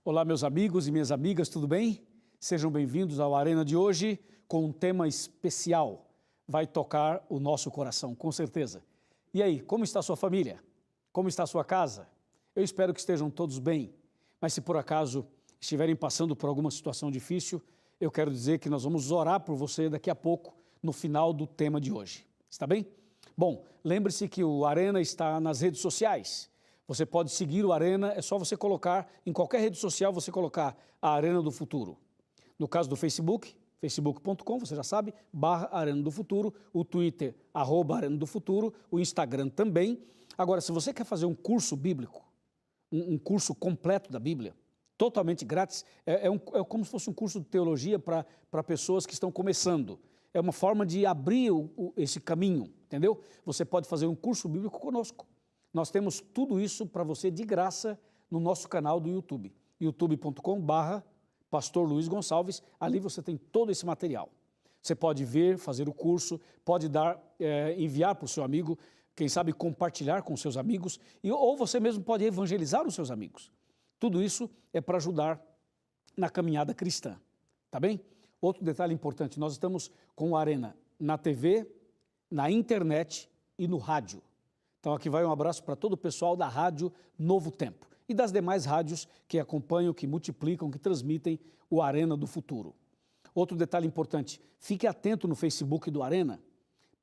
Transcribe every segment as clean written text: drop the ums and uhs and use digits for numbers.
Olá, meus amigos e minhas amigas, tudo bem? Sejam bem-vindos ao Arena de hoje com um tema especial. Vai tocar o nosso coração, com certeza. E aí, como está a sua família? Como está a sua casa? Eu espero que estejam todos bem, mas se por acaso estiverem passando por alguma situação difícil, eu quero dizer que nós vamos orar por você daqui a pouco, no final do tema de hoje. Está bem? Bom, lembre-se que o Arena está nas redes sociais. Você pode seguir o Arena, é só você colocar, em qualquer rede social, você colocar a Arena do Futuro. No caso do Facebook, facebook.com, você já sabe, /Arena do Futuro, o Twitter, @Arena do Futuro, o Instagram também. Agora, se você quer fazer um curso bíblico, um curso completo da Bíblia, totalmente grátis, é como se fosse um curso de teologia para pessoas que estão começando. É uma forma de abrir esse caminho, entendeu? Você pode fazer um curso bíblico conosco. Nós temos tudo isso para você de graça no nosso canal do YouTube, youtube.com/Pastor Luiz Gonçalves. Ali você tem todo esse material. Você pode ver, fazer o curso, pode enviar para o seu amigo, quem sabe compartilhar com seus amigos, ou você mesmo pode evangelizar os seus amigos. Tudo isso é para ajudar na caminhada cristã, tá bem? Outro detalhe importante, nós estamos com o Arena na TV, na internet e no rádio. Então aqui vai um abraço para todo o pessoal da Rádio Novo Tempo e das demais rádios que acompanham, que multiplicam, que transmitem o Arena do Futuro. Outro detalhe importante, fique atento no Facebook do Arena,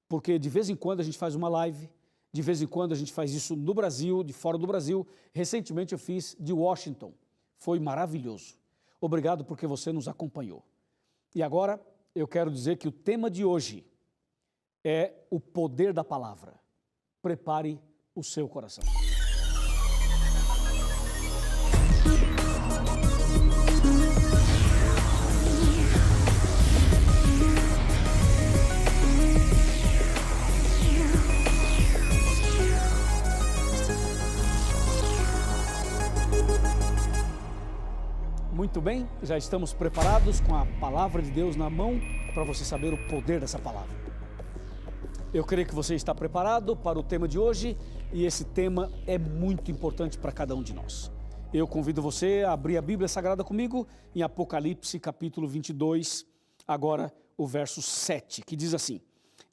porque de vez em quando a gente faz uma live, de vez em quando a gente faz isso no Brasil, de fora do Brasil. Recentemente eu fiz de Washington, foi maravilhoso. Obrigado porque você nos acompanhou. E agora eu quero dizer que o tema de hoje é o poder da palavra. Prepare o seu coração. Muito bem, já estamos preparados com a palavra de Deus na mão para você saber o poder dessa palavra. Eu creio que você está preparado para o tema de hoje e esse tema é muito importante para cada um de nós. Eu convido você a abrir a Bíblia Sagrada comigo em Apocalipse capítulo 22, agora o verso 7, que diz assim: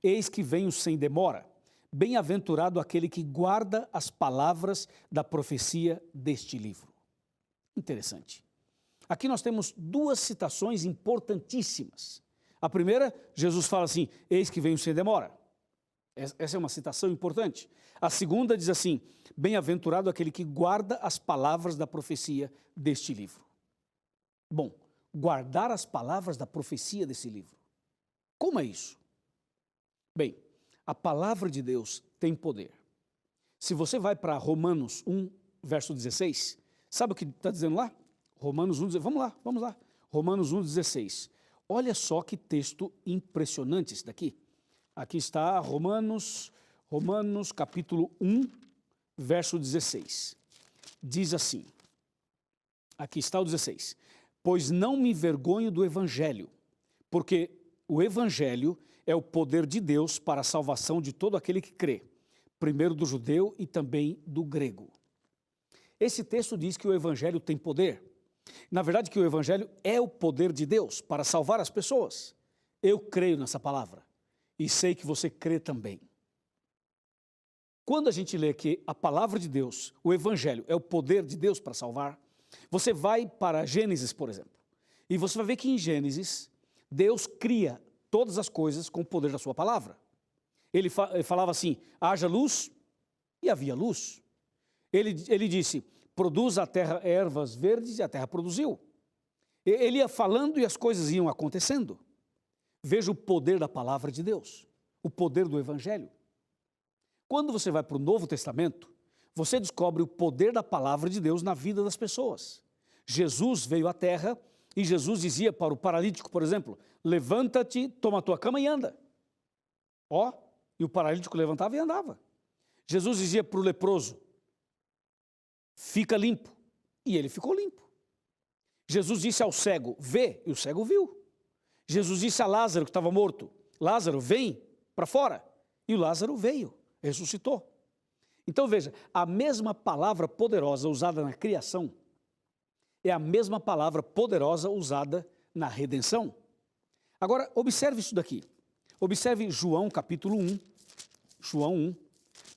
Eis que venho sem demora, bem-aventurado aquele que guarda as palavras da profecia deste livro. Interessante. Aqui nós temos duas citações importantíssimas. A primeira, Jesus fala assim, eis que venho sem demora. Essa é uma citação importante. A segunda diz assim, bem-aventurado aquele que guarda as palavras da profecia deste livro. Bom, guardar as palavras da profecia desse livro. Como é isso? Bem, a palavra de Deus tem poder. Se você vai para Romanos 1, verso 16, sabe o que está dizendo lá? Romanos 1, vamos lá. Romanos 1, 16. Olha só que texto impressionante esse daqui. Aqui está Romanos capítulo 1, verso 16. Diz assim, aqui está o 16. Pois não me envergonho do Evangelho, porque o Evangelho é o poder de Deus para a salvação de todo aquele que crê, primeiro do judeu e também do grego. Esse texto diz que o Evangelho tem poder. Na verdade, que o Evangelho é o poder de Deus para salvar as pessoas. Eu creio nessa palavra. E sei que você crê também. Quando a gente lê que a palavra de Deus, o Evangelho, é o poder de Deus para salvar, você vai para Gênesis, por exemplo, e você vai ver que em Gênesis, Deus cria todas as coisas com o poder da sua palavra. Ele falava assim, haja luz, e havia luz. Ele disse, produz a terra ervas verdes, e a terra produziu. Ele ia falando e as coisas iam acontecendo. Veja o poder da palavra de Deus, o poder do Evangelho. Quando você vai para o Novo Testamento, você descobre o poder da palavra de Deus na vida das pessoas. Jesus veio à terra e Jesus dizia para o paralítico, por exemplo, levanta-te, toma a tua cama e anda. E o paralítico levantava e andava. Jesus dizia para o leproso, fica limpo, e ele ficou limpo. Jesus disse ao cego, vê, e o cego viu. Jesus disse a Lázaro que estava morto, Lázaro, vem para fora. E o Lázaro veio, ressuscitou. Então veja, a mesma palavra poderosa usada na criação é a mesma palavra poderosa usada na redenção. Agora, observe isso daqui. Observe João capítulo 1, João 1,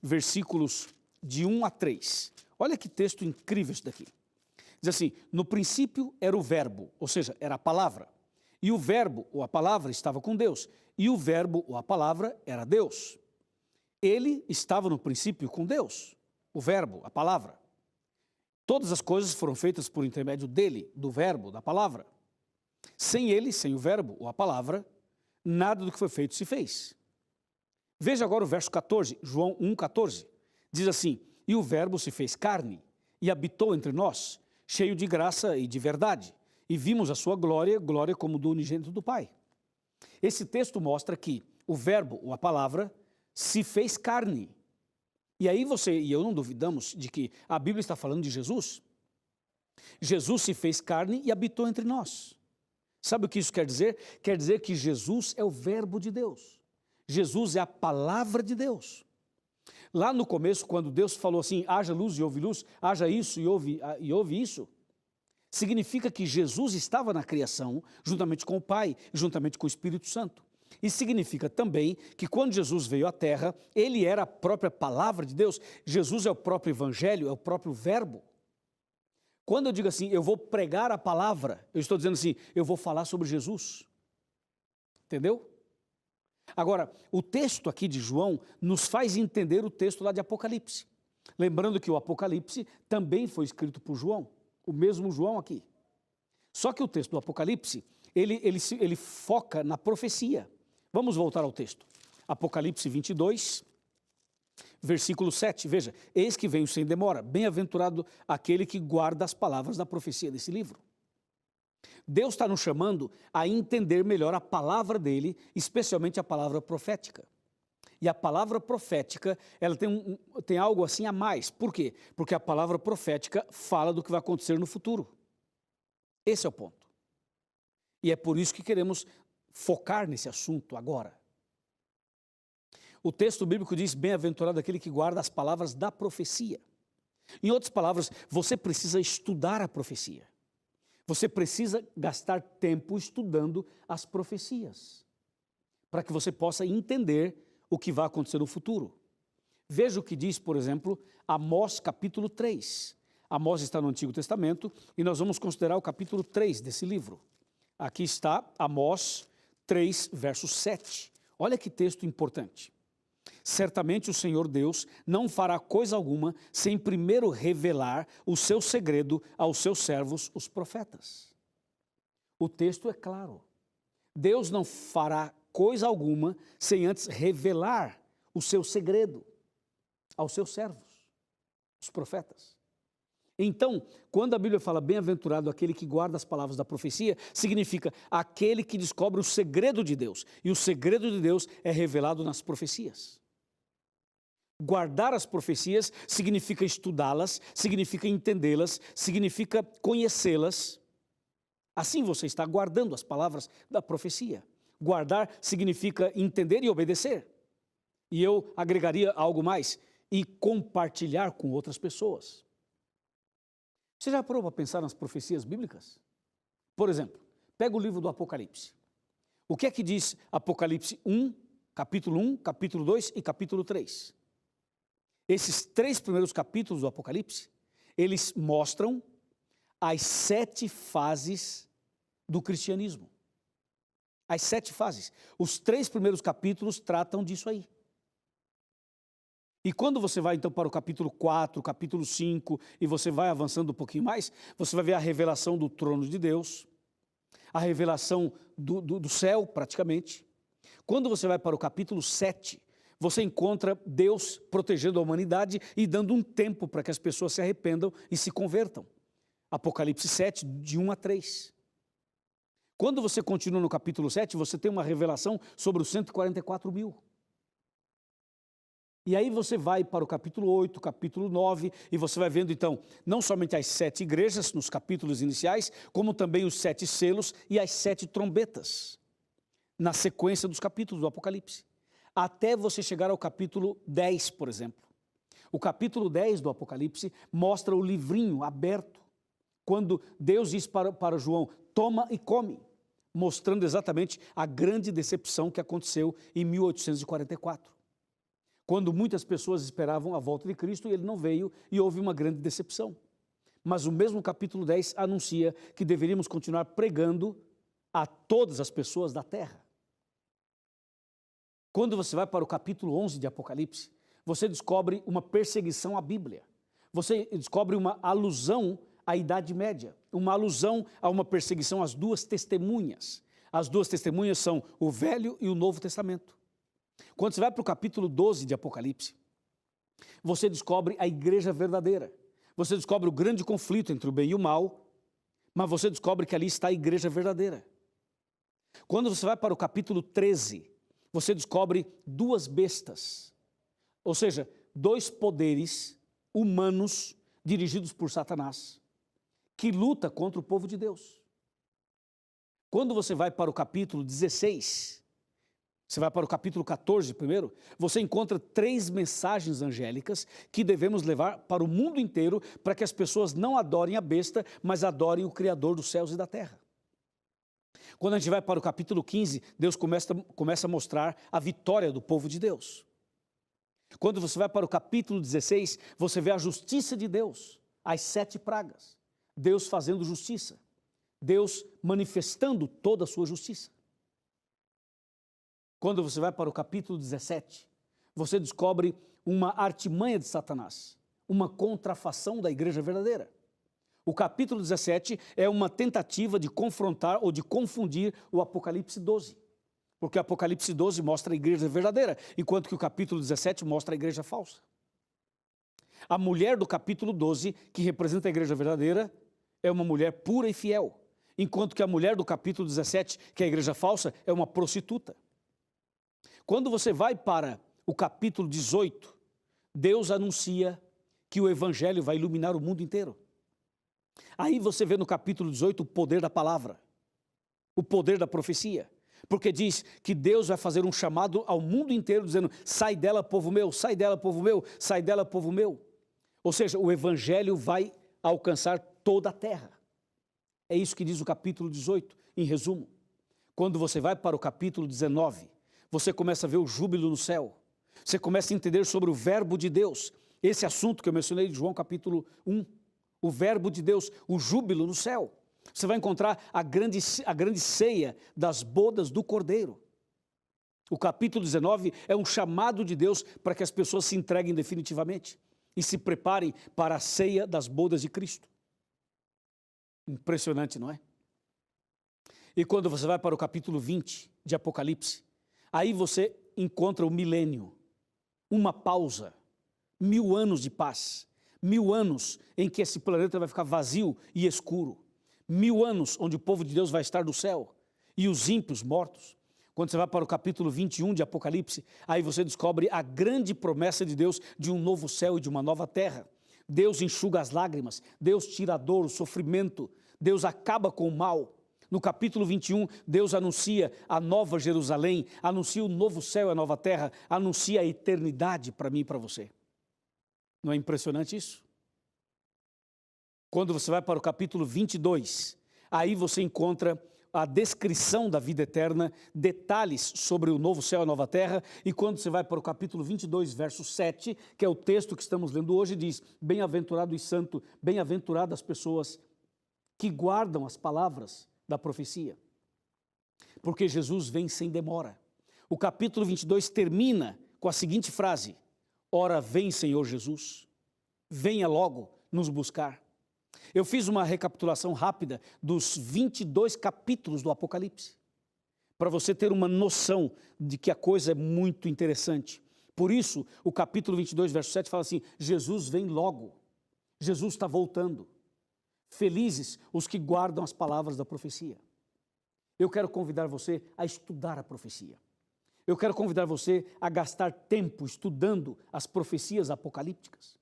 versículos de 1 a 3. Olha que texto incrível isso daqui. Diz assim, no princípio era o verbo, ou seja, era a palavra. E o verbo, ou a palavra, estava com Deus. E o verbo, ou a palavra, era Deus. Ele estava no princípio com Deus, o verbo, a palavra. Todas as coisas foram feitas por intermédio dele, do verbo, da palavra. Sem ele, sem o verbo, ou a palavra, nada do que foi feito se fez. Veja agora o verso 14, João 1,14. Diz assim, e o verbo se fez carne e habitou entre nós, cheio de graça e de verdade. E vimos a sua glória, glória como do unigênito do Pai. Esse texto mostra que o verbo, ou a palavra, se fez carne. E aí você e eu não duvidamos de que a Bíblia está falando de Jesus. Jesus se fez carne e habitou entre nós. Sabe o que isso quer dizer? Quer dizer que Jesus é o verbo de Deus. Jesus é a palavra de Deus. Lá no começo, quando Deus falou assim, haja luz e houve luz, haja isso e houve isso, significa que Jesus estava na criação, juntamente com o Pai, juntamente com o Espírito Santo. E significa também que quando Jesus veio à Terra, ele era a própria palavra de Deus. Jesus é o próprio Evangelho, é o próprio verbo. Quando eu digo assim, eu vou pregar a palavra, eu estou dizendo assim, eu vou falar sobre Jesus. Entendeu? Agora, o texto aqui de João nos faz entender o texto lá de Apocalipse. Lembrando que o Apocalipse também foi escrito por João, o mesmo João aqui. Só que o texto do Apocalipse, ele foca na profecia. Vamos voltar ao texto. Apocalipse 22, versículo 7. Veja, eis que venho sem demora, bem-aventurado aquele que guarda as palavras da profecia desse livro. Deus está nos chamando a entender melhor a palavra dele, especialmente a palavra profética. E a palavra profética, ela tem algo assim a mais. Por quê? Porque a palavra profética fala do que vai acontecer no futuro. Esse é o ponto. E é por isso que queremos focar nesse assunto agora. O texto bíblico diz, bem-aventurado aquele que guarda as palavras da profecia. Em outras palavras, você precisa estudar a profecia. Você precisa gastar tempo estudando as profecias, para que você possa entender o que vai acontecer no futuro. Veja o que diz, por exemplo, Amós capítulo 3. Amós está no Antigo Testamento e nós vamos considerar o capítulo 3 desse livro. Aqui está Amós 3, verso 7. Olha que texto importante. Certamente o Senhor Deus não fará coisa alguma sem primeiro revelar o seu segredo aos seus servos, os profetas. O texto é claro. Deus não fará coisa alguma sem antes revelar o seu segredo aos seus servos, os profetas. Então, quando a Bíblia fala bem-aventurado aquele que guarda as palavras da profecia, significa aquele que descobre o segredo de Deus. E o segredo de Deus é revelado nas profecias. Guardar as profecias significa estudá-las, significa entendê-las, significa conhecê-las. Assim você está guardando as palavras da profecia. Guardar significa entender e obedecer. E eu agregaria algo mais, e compartilhar com outras pessoas. Você já parou para pensar nas profecias bíblicas? Por exemplo, pega o livro do Apocalipse. O que é que diz Apocalipse 1, capítulo 2 e capítulo 3? Esses 3 primeiros capítulos do Apocalipse, eles mostram as 7 fases do cristianismo. As 7 fases. Os 3 primeiros capítulos tratam disso aí. E quando você vai então para o capítulo 4, capítulo 5, e você vai avançando um pouquinho mais, você vai ver a revelação do trono de Deus, a revelação do céu, praticamente. Quando você vai para o capítulo 7, você encontra Deus protegendo a humanidade e dando um tempo para que as pessoas se arrependam e se convertam. Apocalipse 7, de 1 a 3. Quando você continua no capítulo 7, você tem uma revelação sobre os 144 mil. E aí você vai para o capítulo 8, capítulo 9, e você vai vendo então, não somente as 7 igrejas nos capítulos iniciais, como também os 7 selos e as 7 trombetas, na sequência dos capítulos do Apocalipse. Até você chegar ao capítulo 10, por exemplo. O capítulo 10 do Apocalipse mostra o livrinho aberto, quando Deus diz para João, toma e come, mostrando exatamente a grande decepção que aconteceu em 1844. Quando muitas pessoas esperavam a volta de Cristo e ele não veio e houve uma grande decepção. Mas o mesmo capítulo 10 anuncia que deveríamos continuar pregando a todas as pessoas da terra. Quando você vai para o capítulo 11 de Apocalipse, você descobre uma perseguição à Bíblia. Você descobre uma alusão à Idade Média, uma alusão a uma perseguição às duas testemunhas. As duas testemunhas são o Velho e o Novo Testamento. Quando você vai para o capítulo 12 de Apocalipse, você descobre a igreja verdadeira. Você descobre o grande conflito entre o bem e o mal, mas você descobre que ali está a igreja verdadeira. Quando você vai para o capítulo 13, você descobre duas bestas, ou seja, dois poderes humanos dirigidos por Satanás, que luta contra o povo de Deus. Quando você vai para o capítulo 16, você vai para o capítulo 14 primeiro, você encontra 3 mensagens angélicas que devemos levar para o mundo inteiro para que as pessoas não adorem a besta, mas adorem o Criador dos céus e da terra. Quando a gente vai para o capítulo 15, Deus começa a mostrar a vitória do povo de Deus. Quando você vai para o capítulo 16, você vê a justiça de Deus, as 7 pragas, Deus fazendo justiça, Deus manifestando toda a sua justiça. Quando você vai para o capítulo 17, você descobre uma artimanha de Satanás, uma contrafação da igreja verdadeira. O capítulo 17 é uma tentativa de confrontar ou de confundir o Apocalipse 12, porque o Apocalipse 12 mostra a igreja verdadeira, enquanto que o capítulo 17 mostra a igreja falsa. A mulher do capítulo 12, que representa a igreja verdadeira, é uma mulher pura e fiel, enquanto que a mulher do capítulo 17, que é a igreja falsa, é uma prostituta. Quando você vai para o capítulo 18, Deus anuncia que o evangelho vai iluminar o mundo inteiro. Aí você vê no capítulo 18 o poder da palavra, o poder da profecia, porque diz que Deus vai fazer um chamado ao mundo inteiro, dizendo, sai dela, povo meu, sai dela, povo meu, sai dela, povo meu. Ou seja, o evangelho vai alcançar toda a terra. É isso que diz o capítulo 18, em resumo. Quando você vai para o capítulo 19, você começa a ver o júbilo no céu. Você começa a entender sobre o verbo de Deus. Esse assunto que eu mencionei de João capítulo 1. O verbo de Deus, o júbilo no céu. Você vai encontrar a grande ceia das bodas do Cordeiro. O capítulo 19 é um chamado de Deus para que as pessoas se entreguem definitivamente e se preparem para a ceia das bodas de Cristo. Impressionante, não é? E quando você vai para o capítulo 20 de Apocalipse, aí você encontra o milênio, uma pausa, 1000 anos de paz, 1000 anos em que esse planeta vai ficar vazio e escuro, 1000 anos onde o povo de Deus vai estar no céu e os ímpios mortos. Quando você vai para o capítulo 21 de Apocalipse, aí você descobre a grande promessa de Deus de um novo céu e de uma nova terra. Deus enxuga as lágrimas, Deus tira a dor, o sofrimento, Deus acaba com o mal. No capítulo 21, Deus anuncia a nova Jerusalém, anuncia o novo céu e a nova terra, anuncia a eternidade para mim e para você. Não é impressionante isso? Quando você vai para o capítulo 22, aí você encontra a descrição da vida eterna, detalhes sobre o novo céu e a nova terra, e quando você vai para o capítulo 22, verso 7, que é o texto que estamos lendo hoje, diz, bem-aventurado e santo, bem-aventuradas as pessoas que guardam as palavras da profecia, porque Jesus vem sem demora. O capítulo 22 termina com a seguinte frase, ora vem Senhor Jesus, venha logo nos buscar. Eu fiz uma recapitulação rápida dos 22 capítulos do Apocalipse, para você ter uma noção de que a coisa é muito interessante. Por isso, o capítulo 22, verso 7 fala assim, Jesus vem logo, Jesus está voltando. Felizes os que guardam as palavras da profecia. Eu quero convidar você a estudar a profecia. Eu quero convidar você a gastar tempo estudando as profecias apocalípticas.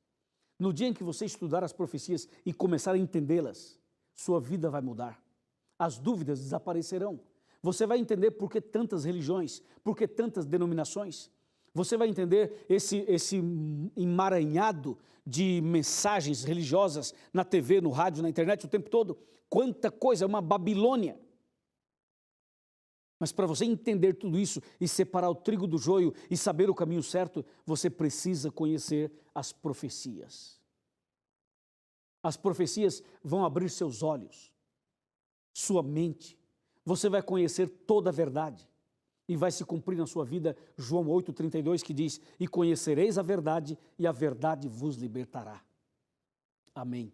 No dia em que você estudar as profecias e começar a entendê-las, sua vida vai mudar. As dúvidas desaparecerão. Você vai entender por que tantas religiões, por que tantas denominações. Você vai entender esse emaranhado de mensagens religiosas na TV, no rádio, na internet o tempo todo. Quanta coisa, é uma Babilônia. Mas para você entender tudo isso e separar o trigo do joio e saber o caminho certo, você precisa conhecer as profecias. As profecias vão abrir seus olhos, sua mente. Você vai conhecer toda a verdade e vai se cumprir na sua vida João 8,32, que diz: e conhecereis a verdade e a verdade vos libertará. Amém.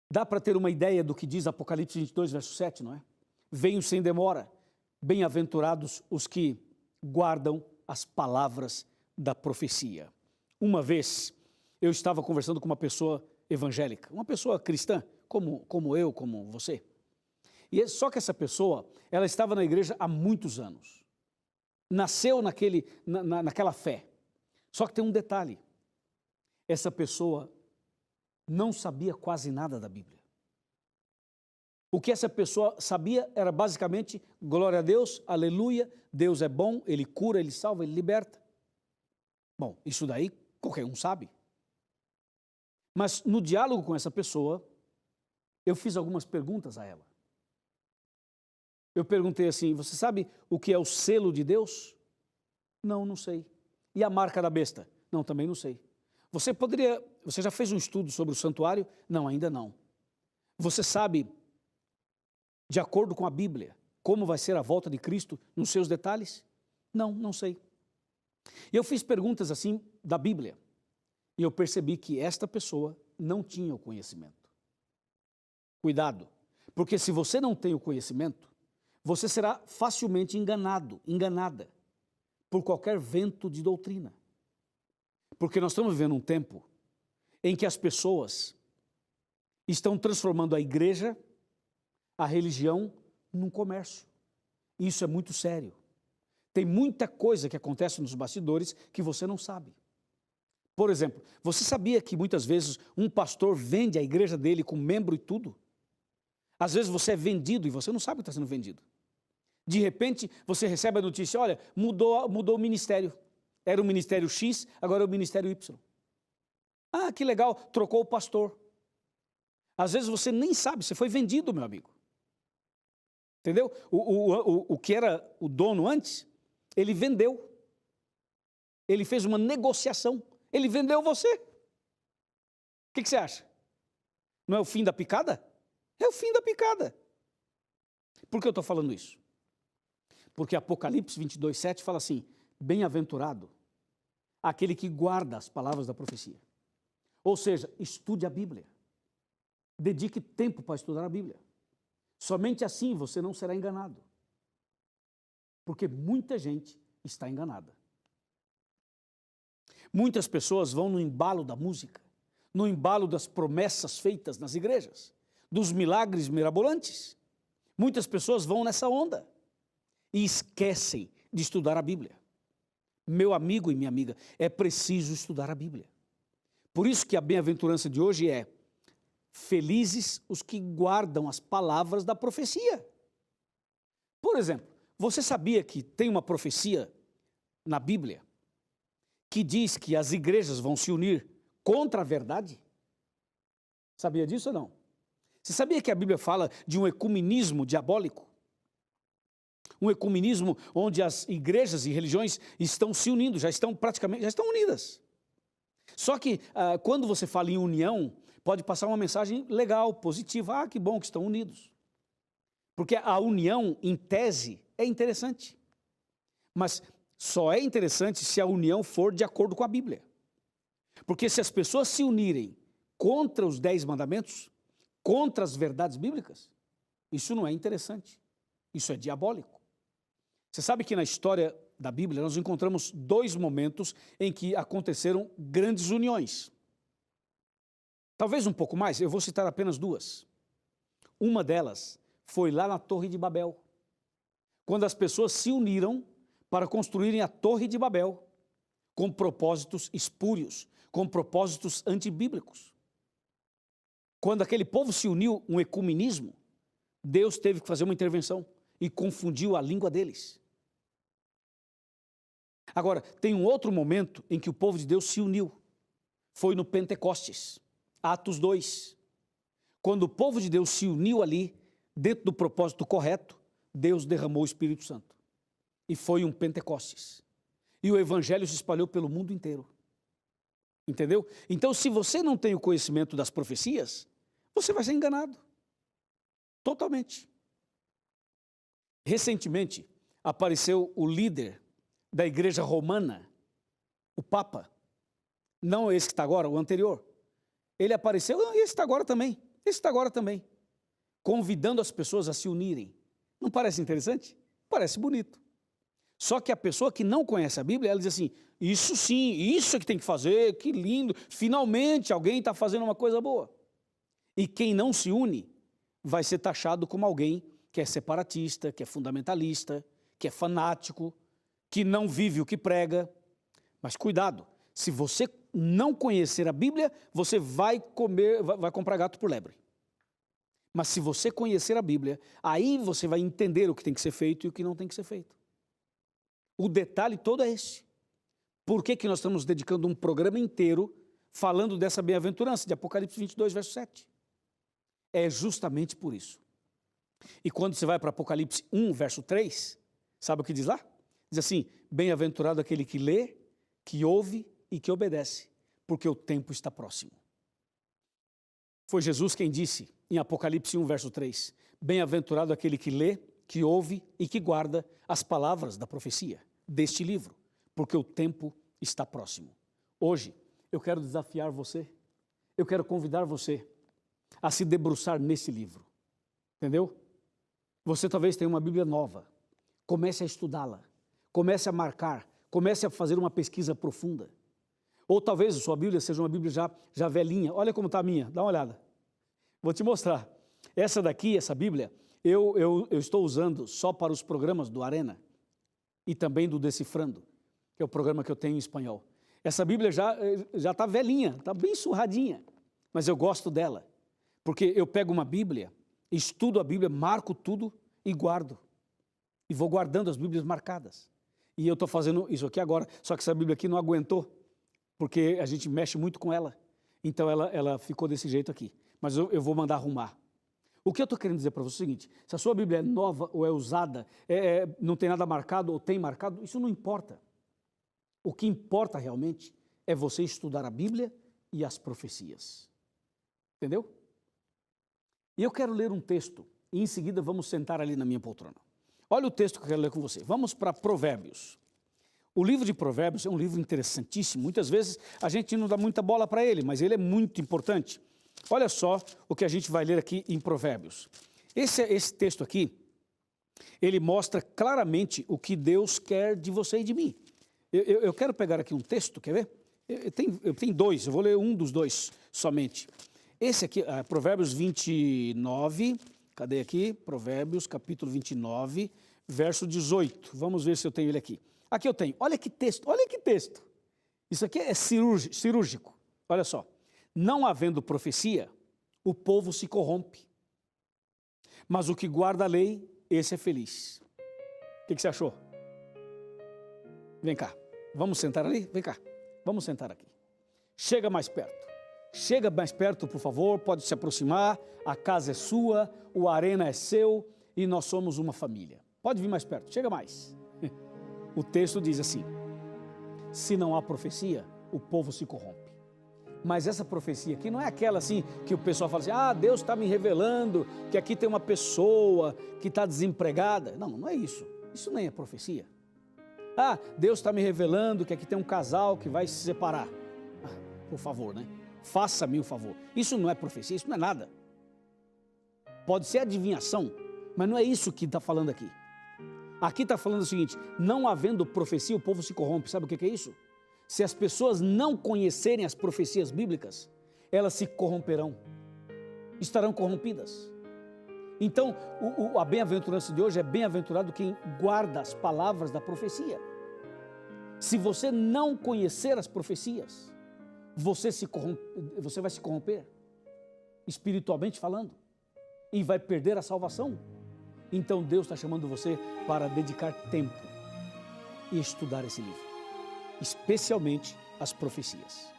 Dá para ter uma ideia do que diz Apocalipse 22, verso 7, não é? Venho sem demora, bem-aventurados os que guardam as palavras da profecia. Uma vez eu estava conversando com uma pessoa evangélica, uma pessoa cristã, como eu, como você. Só que essa pessoa, ela estava na igreja há muitos anos. Nasceu naquela fé. Só que tem um detalhe. Essa pessoa não sabia quase nada da Bíblia. O que essa pessoa sabia era basicamente: glória a Deus, aleluia, Deus é bom, Ele cura, Ele salva, Ele liberta. Bom, isso daí qualquer um sabe. Mas no diálogo com essa pessoa, eu fiz algumas perguntas a ela. Eu perguntei assim: você sabe o que é o selo de Deus? Não, não sei. E a marca da besta? Não, também não sei. Você já fez um estudo sobre o santuário? Não, ainda não. Você sabe, de acordo com a Bíblia, como vai ser a volta de Cristo nos seus detalhes? Não, não sei. E eu fiz perguntas assim da Bíblia. E eu percebi que esta pessoa não tinha o conhecimento. Cuidado, porque se você não tem o conhecimento, você será facilmente enganada por qualquer vento de doutrina. Porque nós estamos vivendo um tempo em que as pessoas estão transformando a igreja, a religião, num comércio. Isso é muito sério. Tem muita coisa que acontece nos bastidores que você não sabe. Por exemplo, você sabia que muitas vezes um pastor vende a igreja dele com membro e tudo? Às vezes você é vendido e você não sabe que está sendo vendido. De repente, você recebe a notícia: olha, mudou o ministério. Era o ministério X, agora é o ministério Y. Ah, que legal, trocou o pastor. Às vezes você nem sabe, você foi vendido, meu amigo. Entendeu? O que era o dono antes, ele vendeu. Ele fez uma negociação. Ele vendeu você. O que você acha? Não é o fim da picada? É o fim da picada. Por que eu estou falando isso? Porque Apocalipse 22, 7 fala assim: bem-aventurado aquele que guarda as palavras da profecia. Ou seja, estude a Bíblia. Dedique tempo para estudar a Bíblia. Somente assim você não será enganado. Porque muita gente está enganada. Muitas pessoas vão no embalo da música, no embalo das promessas feitas nas igrejas, dos milagres mirabolantes. Muitas pessoas vão nessa onda e esquecem de estudar a Bíblia. Meu amigo e minha amiga, é preciso estudar a Bíblia. Por isso que a bem-aventurança de hoje é: felizes os que guardam as palavras da profecia. Por exemplo, você sabia que tem uma profecia na Bíblia que diz que as igrejas vão se unir contra a verdade? Sabia disso ou não? Você sabia que a Bíblia fala de um ecumenismo diabólico? Um ecumenismo onde as igrejas e religiões estão se unindo, já estão unidas. Só que quando você fala em união, pode passar uma mensagem legal, positiva: ah, que bom que estão unidos. Porque a união, em tese, é interessante. Mas só é interessante se a união for de acordo com a Bíblia. Porque se as pessoas se unirem contra os 10 mandamentos, contra as verdades bíblicas, isso não é interessante. Isso é diabólico. Você sabe que na história da Bíblia nós encontramos 2 momentos em que aconteceram grandes uniões. Talvez um pouco mais, eu vou citar apenas 2. Uma delas foi lá na Torre de Babel, quando as pessoas se uniram para construírem a Torre de Babel com propósitos espúrios, com propósitos antibíblicos. Quando aquele povo se uniu, um ecumenismo, Deus teve que fazer uma intervenção e confundiu a língua deles. Agora, tem um outro momento em que o povo de Deus se uniu. Foi no Pentecostes, Atos 2. Quando o povo de Deus se uniu ali, dentro do propósito correto, Deus derramou o Espírito Santo. E foi um Pentecostes. E o evangelho se espalhou pelo mundo inteiro. Entendeu? Então, se você não tem o conhecimento das profecias, você vai ser enganado. Totalmente. Recentemente, apareceu o líder da igreja romana, o Papa. Não esse que está agora, o anterior. Ele apareceu, esse está agora também. Esse está agora também. Convidando as pessoas a se unirem. Não parece interessante? Parece bonito. Só que a pessoa que não conhece a Bíblia, ela diz assim, isso sim, isso é que tem que fazer, que lindo, finalmente alguém está fazendo uma coisa boa. E quem não se une, vai ser taxado como alguém que é separatista, que é fundamentalista, que é fanático, que não vive o que prega. Mas cuidado, se você não conhecer a Bíblia, você vai comprar gato por lebre. Mas se você conhecer a Bíblia, aí você vai entender o que tem que ser feito e o que não tem que ser feito. O detalhe todo é esse. Por que nós estamos dedicando um programa inteiro falando dessa bem-aventurança de Apocalipse 22, verso 7? É justamente por isso. E quando você vai para Apocalipse 1, verso 3, sabe o que diz lá? Diz assim, bem-aventurado aquele que lê, que ouve e que obedece, porque o tempo está próximo. Foi Jesus quem disse em Apocalipse 1, verso 3, bem-aventurado aquele que lê, que ouve e que guarda as palavras da profecia deste livro, porque o tempo está próximo. Hoje, eu quero desafiar você, eu quero convidar você a se debruçar nesse livro, entendeu? Você talvez tenha uma Bíblia nova, comece a estudá-la, comece a marcar, comece a fazer uma pesquisa profunda. Ou talvez a sua Bíblia seja uma Bíblia já velhinha, olha como está a minha, dá uma olhada. Vou te mostrar, essa daqui, essa Bíblia, eu estou usando só para os programas do Arena e também do Decifrando, que é o programa que eu tenho em espanhol. Essa Bíblia já está velhinha, está bem surradinha, mas eu gosto dela, porque eu pego uma Bíblia, estudo a Bíblia, marco tudo e guardo. E vou guardando as Bíblias marcadas. E eu estou fazendo isso aqui agora, só que essa Bíblia aqui não aguentou, porque a gente mexe muito com ela. Então ela ficou desse jeito aqui. Mas eu vou mandar arrumar. O que eu estou querendo dizer para você é o seguinte, se a sua Bíblia é nova ou é usada, não tem nada marcado ou tem marcado, isso não importa. O que importa realmente é você estudar a Bíblia e as profecias. Entendeu? E eu quero ler um texto, e em seguida vamos sentar ali na minha poltrona. Olha o texto que eu quero ler com você. Vamos para Provérbios. O livro de Provérbios é um livro interessantíssimo. Muitas vezes a gente não dá muita bola para ele, mas ele é muito importante. Olha só o que a gente vai ler aqui em Provérbios. Esse texto aqui, ele mostra claramente o que Deus quer de você e de mim. Eu quero pegar aqui um texto, quer ver? Eu tenho dois, eu vou ler um dos dois somente. Esse aqui, Provérbios 29, cadê aqui? Provérbios, capítulo 29, verso 18. Vamos ver se eu tenho ele aqui. Aqui eu tenho, olha que texto, olha que texto. Isso aqui é cirúrgico, olha só. Não havendo profecia, o povo se corrompe. Mas o que guarda a lei, esse é feliz. O que você achou? Vem cá, vamos sentar ali? Vem cá, vamos sentar aqui. Chega mais perto. Chega mais perto, por favor, pode se aproximar. A casa é sua, o Arena é seu e nós somos uma família. Pode vir mais perto, chega mais. O texto diz assim, se não há profecia, o povo se corrompe. Mas essa profecia aqui não é aquela assim que o pessoal fala assim, Deus está me revelando que aqui tem uma pessoa que está desempregada. Não, não é isso. Isso nem é profecia. Deus está me revelando que aqui tem um casal que vai se separar. Por favor, né? Faça-me o favor. Isso não é profecia, isso não é nada. Pode ser adivinhação, mas não é isso que está falando aqui. Aqui está falando o seguinte, não havendo profecia, o povo se corrompe. Sabe o que é isso? Se as pessoas não conhecerem as profecias bíblicas, elas se corromperão, estarão corrompidas. Então, a bem-aventurança de hoje é bem-aventurado quem guarda as palavras da profecia. Se você não conhecer as profecias, você vai se corromper, espiritualmente falando, e vai perder a salvação. Então Deus está chamando você para dedicar tempo e estudar esse livro. especialmente as profecias.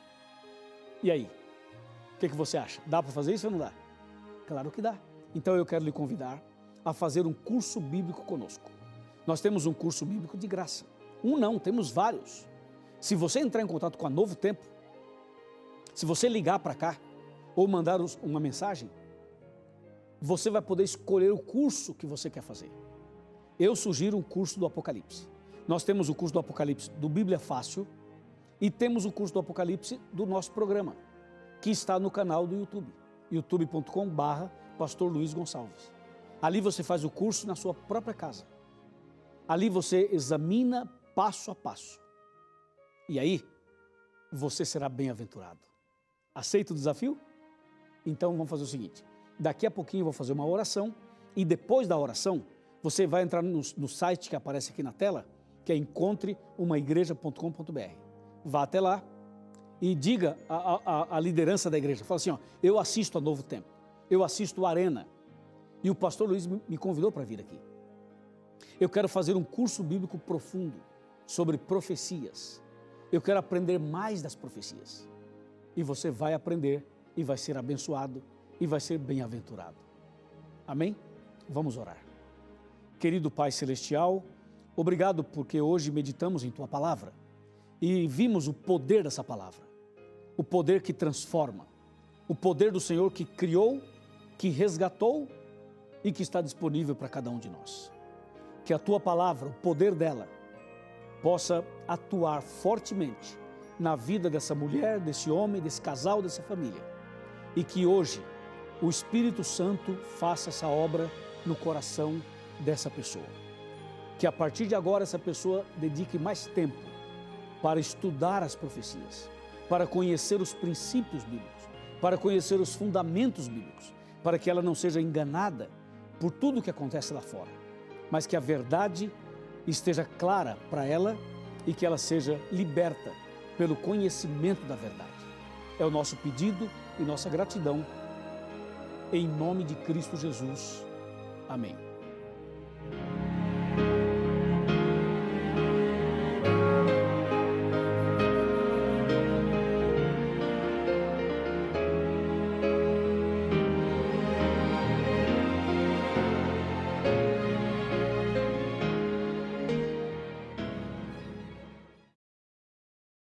E aí? O que você acha? Dá para fazer isso ou não dá? Claro que dá. Então eu quero lhe convidar a fazer um curso bíblico conosco. Nós temos um curso bíblico de graça. Um não, temos vários. Se você entrar em contato com a Novo Tempo, se você ligar para cá ou mandar uma mensagem, você vai poder escolher o curso que você quer fazer. Eu sugiro um curso do Apocalipse. Nós temos o curso do Apocalipse do Bíblia Fácil e temos o curso do Apocalipse do nosso programa, que está no canal do YouTube, youtube.com/Pastor Luiz Gonçalves. Ali você faz o curso na sua própria casa. Ali você examina passo a passo. E aí, você será bem-aventurado. Aceita o desafio? Então vamos fazer o seguinte, daqui a pouquinho eu vou fazer uma oração e depois da oração, você vai entrar no site que aparece aqui na tela, que é encontreumaigreja.com.br. Vá até lá e diga à liderança da igreja, fala assim, ó, eu assisto a Novo Tempo, eu assisto a Arena e o pastor Luiz me convidou para vir aqui. Eu quero fazer um curso bíblico profundo sobre profecias. Eu quero aprender mais das profecias. E você vai aprender e vai ser abençoado e vai ser bem-aventurado. Amém? Vamos orar. Querido Pai Celestial, obrigado porque hoje meditamos em Tua Palavra e vimos o poder dessa palavra, o poder que transforma, o poder do Senhor que criou, que resgatou e que está disponível para cada um de nós. Que a Tua Palavra, o poder dela, possa atuar fortemente na vida dessa mulher, desse homem, desse casal, dessa família. E que hoje o Espírito Santo faça essa obra no coração dessa pessoa. Que a partir de agora essa pessoa dedique mais tempo para estudar as profecias, para conhecer os princípios bíblicos, para conhecer os fundamentos bíblicos, para que ela não seja enganada por tudo que acontece lá fora, mas que a verdade esteja clara para ela e que ela seja liberta pelo conhecimento da verdade. É o nosso pedido e nossa gratidão, em nome de Cristo Jesus. Amém.